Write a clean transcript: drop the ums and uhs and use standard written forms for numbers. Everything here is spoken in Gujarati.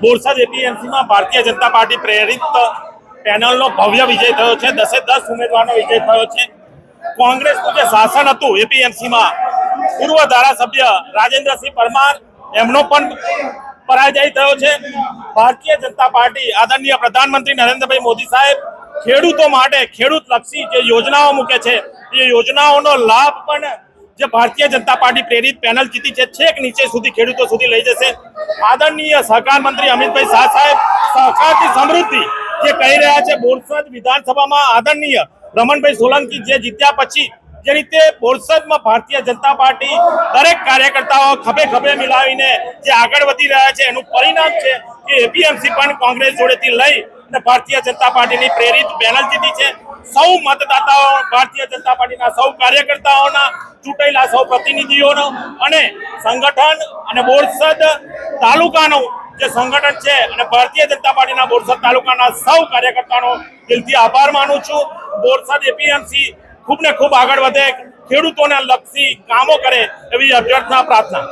બોરસદ એપીએમસીમાં ભારતીય જનતા પાર્ટી પ્રેરિત પેનલનો ભવ્ય વિજય થયો છે। 10 ઉમેદવારનો વિજય થયો છે। કોંગ્રેસનું જે શાસન હતું એપીએમસીમાં પૂર્વ ધારાસભ્ય રાજેન્દ્રસિંહ પરમાર એમનો પણ પરાજય થયો છે। ભારતીય જનતા પાર્ટી આદરણીય પ્રધાનમંત્રી નરેન્દ્રભાઈ મોદી સાહેબ ખેડૂતો માટે ખેડૂત લક્ષી જે યોજનાઓ મૂકે છે એ યોજનાઓનો લાભ પણ જે ભારતીય જનતા પાર્ટી પ્રેરિત પેનલ જીતી છે છેક નીચે સુધી ખેડૂતો સુધી લઈ જશે। આદરણીય સહકાર મંત્રી અમિતભાઈ શાહ સાહેબ સહકારથી સમૃદ્ધિ જે કહી રહ્યા છે, બોરસદ વિધાનસભામાં આદરણીય રમણભાઈ સોલંકી જે જીત્યા પછી જે રીતે બોરસદમાં ભારતીય જનતા પાર્ટી દરેક કાર્યકર્તાઓ ખભે ખભે મિલાવીને જે આગળ વધી રહ્યા છે એનું પરિણામ છે કે એપીએમસી પણ કોંગ્રેસ જોડેથી લઈ અને ભારતીય જનતા પાર્ટીની પ્રેરિત પેનલ જીતી છે। સૌ મતદાતાઓ ભારતીય જનતા પાર્ટીના સૌ કાર્યકર્તાઓના ચૂંટાયેલા સૌ પ્રતિનિધિઓનો અને સંગઠન અને બોરસદ તાલુકાનું જે સંગઠન છે અને ભારતીય જનતા પાર્ટીના બોરસદ તાલુકાના સૌ કાર્યકર્તાનો દિલથી આભાર માનું છું। બોરસદ એપીએમસી ખૂબ ને ખૂબ આગળ વધે, ખેડૂતોને લક્ષી કામો કરે એવી અભ્યર્થના પ્રાર્થના।